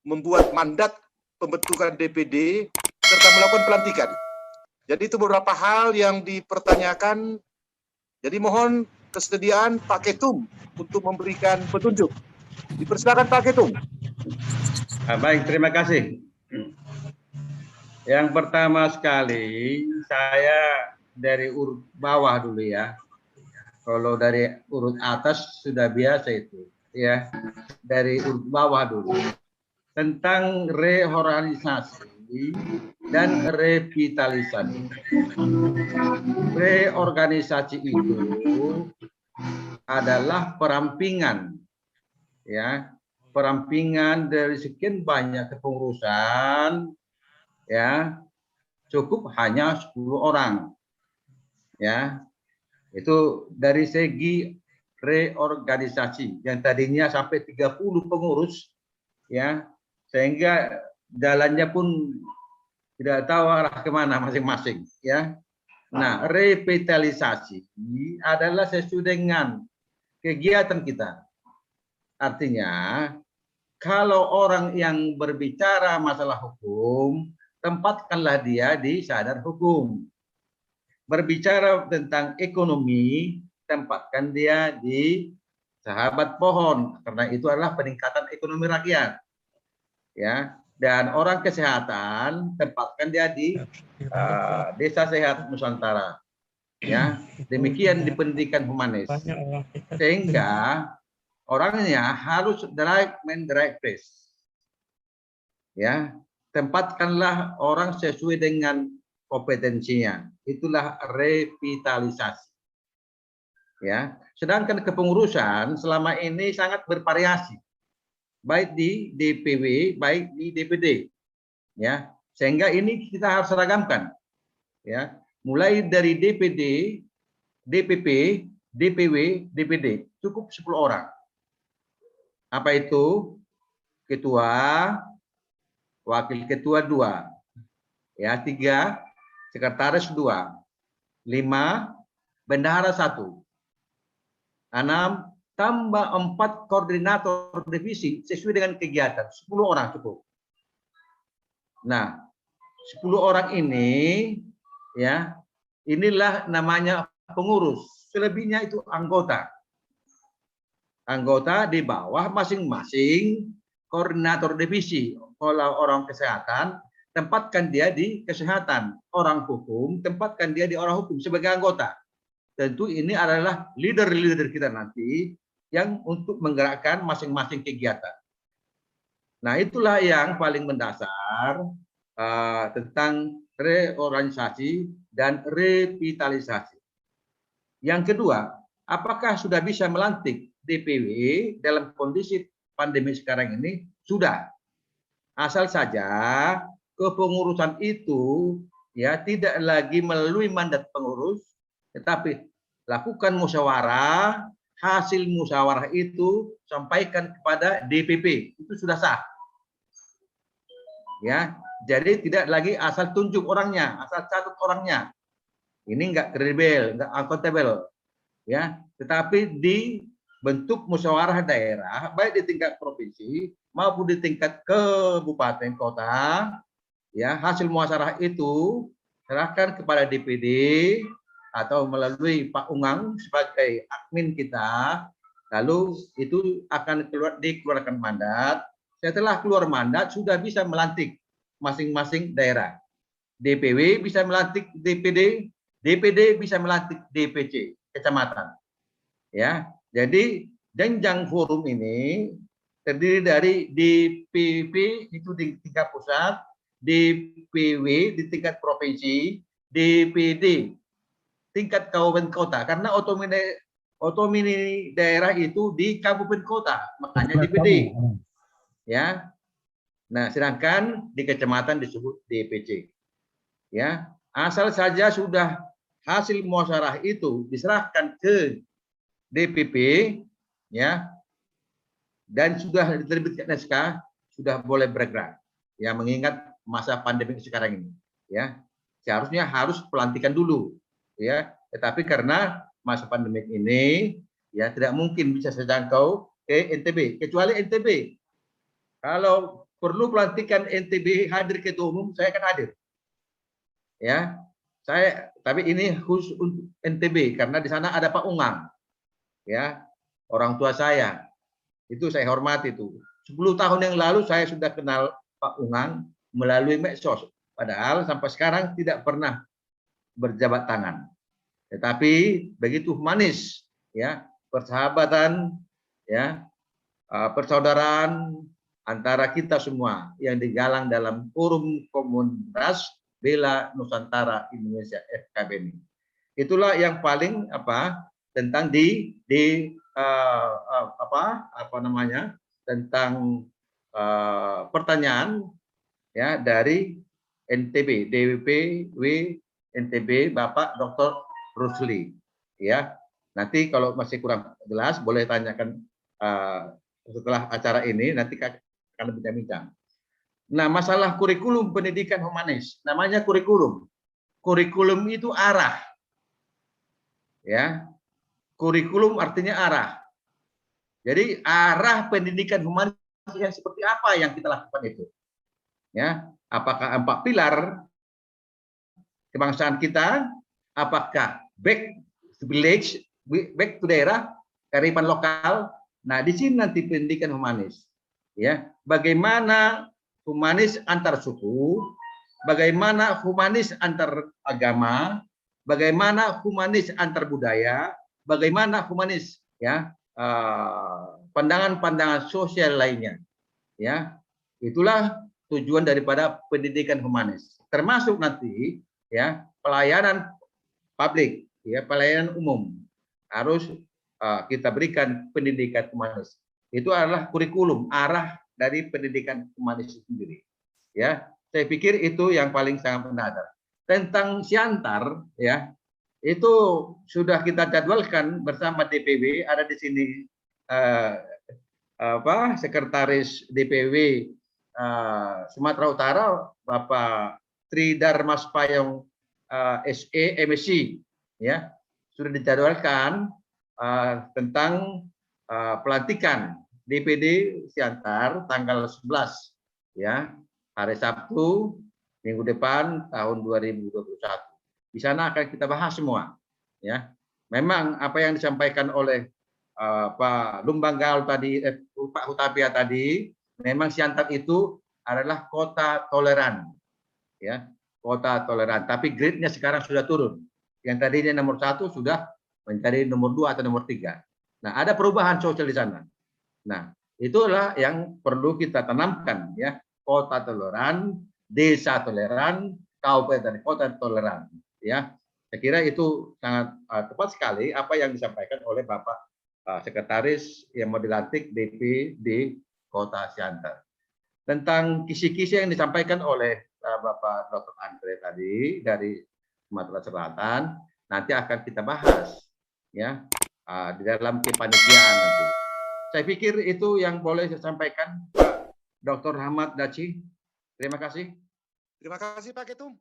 membuat mandat pembentukan DPD serta melakukan pelantikan. Jadi itu beberapa hal yang dipertanyakan. Jadi mohon kesediaan Pak Ketum untuk memberikan petunjuk. Dipersilakan Pak Ketum. Baik, terima kasih. Yang pertama sekali, saya dari urut bawah dulu ya. Kalau dari urut atas sudah biasa itu, ya. Dari urut bawah dulu. Tentang reorganisasi dan revitalisasi. Reorganisasi itu adalah perampingan, ya, perampingan dari sekian banyak kepengurusan, ya, cukup hanya 10 orang, ya. Itu dari segi reorganisasi yang tadinya sampai 30 pengurus, ya, sehingga jalannya pun tidak tahu arah kemana masing-masing, ya. Nah, revitalisasi adalah sesuai dengan kegiatan kita. Artinya, kalau orang yang berbicara masalah hukum, tempatkanlah dia di sadar hukum. Berbicara tentang ekonomi, tempatkan dia di sahabat pohon, karena itu adalah peningkatan ekonomi rakyat. Ya, dan orang kesehatan, tempatkan dia di Desa Sehat Nusantara. Ya, demikian di pendidikan humanis. Sehingga orangnya harus main direct place. Ya, tempatkanlah orang sesuai dengan kompetensinya. Itulah revitalisasi. Ya, sedangkan kepengurusan selama ini sangat bervariasi, baik di DPW, baik di DPD. Ya, sehingga ini kita harus seragamkan. Ya, mulai dari DPD, DPP, DPW, DPD, cukup 10 orang. Apa itu? Ketua, wakil ketua 2, ya 3, sekretaris 2, 5, bendahara 1, 6, tambah 4 koordinator divisi sesuai dengan kegiatan, 10 orang cukup. Nah, 10 orang ini, ya, inilah namanya pengurus. Selebihnya itu anggota. Anggota di bawah masing-masing koordinator divisi. Kalau orang kesehatan, tempatkan dia di kesehatan. Orang hukum, tempatkan dia di orang hukum sebagai anggota. Tentu ini adalah leader-leader kita nanti yang untuk menggerakkan masing-masing kegiatan. Nah, itulah yang paling mendasar tentang reorganisasi dan revitalisasi. Yang kedua, apakah sudah bisa melantik DPW dalam kondisi pandemi sekarang ini? Sudah. Asal saja kepengurusan itu ya tidak lagi melalui mandat pengurus, tetapi lakukan musyawarah, hasil musyawarah itu sampaikan kepada DPP, itu sudah sah. Ya, jadi tidak lagi asal tunjuk orangnya, asal catat orangnya. Ini enggak kredibel, enggak akuntabel. Ya, tetapi dibentuk musyawarah daerah baik di tingkat provinsi maupun di tingkat kabupaten kota, ya, hasil musyawarah itu serahkan kepada DPD atau melalui Pak Ungang sebagai admin kita, lalu itu akan dikeluarkan mandat. Setelah keluar mandat sudah bisa melantik masing-masing daerah. DPW bisa melantik DPD, DPD bisa melantik DPC kecamatan. Ya, jadi jenjang forum ini terdiri dari DPP itu di tingkat pusat, DPW di tingkat provinsi, DPD tingkat kabupaten kota, karena otonomi daerah itu di kabupaten kota, makanya DPD. Ya. Nah, sedangkan di kecamatan disebut DPC. Ya, asal saja sudah hasil musyawarah itu diserahkan ke DPP, ya, dan sudah diterbitkan SK, sudah boleh bergerak. Ya, mengingat masa pandemi sekarang ini, ya, seharusnya harus pelantikan dulu, ya. Tetapi karena masa pandemi ini, ya, tidak mungkin bisa sejangkau ke NTB, kecuali NTB. Kalau perlu pelantikan NTB hadir ketua umum, saya akan hadir. Ya, tapi ini khusus untuk NTB karena di sana ada Pak Ungang, ya, orang tua saya. Itu saya hormati itu. 10 tahun yang lalu saya sudah kenal Pak Ungang melalui medsos. Padahal sampai sekarang tidak pernah berjabat tangan. Tetapi begitu manis, ya, persahabatan, ya, persaudaraan antara kita semua yang digalang dalam forum komunitas Bela Nusantara Indonesia FKB ini. Itulah yang paling tentang tentang pertanyaan, ya, dari NTB DPW NTB Bapak Dr. Rusli, ya. Nanti kalau masih kurang jelas boleh tanyakan setelah acara ini, nanti akan bincang-bincang. Nah, masalah kurikulum pendidikan humanis, namanya kurikulum. Kurikulum itu arah, ya. Kurikulum artinya arah. Jadi arah pendidikan humanis yang seperti apa yang kita lakukan itu, ya. Apakah 4 pilar kebangsaan kita, apakah back to village, back to daerah, kearifan lokal. Nah, di sini nanti pendidikan humanis, ya. Bagaimana humanis antar suku, bagaimana humanis antar agama, bagaimana humanis antar budaya, bagaimana humanis, ya, pandangan-pandangan sosial lainnya, ya. Itulah tujuan daripada pendidikan humanis, termasuk nanti, ya, pelayanan publik, ya, pelayanan umum harus kita berikan pendidikan humanis. Itu adalah kurikulum, arah dari pendidikan humanis sendiri, ya. Saya pikir itu yang paling sangat benar. Tentang Siantar, ya, itu sudah kita jadwalkan bersama DPW. Ada di sini sekretaris DPW Sumatera Utara, Bapak Tridarmas Payong SE MSc, ya, sudah dijadwalkan tentang pelantikan DPD Siantar tanggal 11, ya, hari Sabtu minggu depan tahun 2021. Di sana akan kita bahas semua, ya. Memang apa yang disampaikan oleh Pak Lumbang Gaul tadi, Pak Hutapia tadi, memang Siantar itu adalah kota toleran, ya, kota toleran. Tapi grade-nya sekarang sudah turun. Yang tadinya nomor 1 sudah menjadi nomor 2 atau nomor 3. Nah, ada perubahan sosial di sana. Nah, itulah yang perlu kita tanamkan, ya, kota toleran, desa toleran, kabupaten kota toleran, ya. Saya kira itu sangat tepat sekali apa yang disampaikan oleh Bapak Sekretaris yang mau dilantik DP di Kota Siantar. Tentang kisi-kisi yang disampaikan oleh Bapak Dr. Andre tadi dari Sumatera Selatan, nanti akan kita bahas, ya, di dalam kepanitiaan nanti. Saya pikir itu yang boleh saya sampaikan, Pak Dr. Ahmad Daci. Terima kasih. Terima kasih Pak Ketum.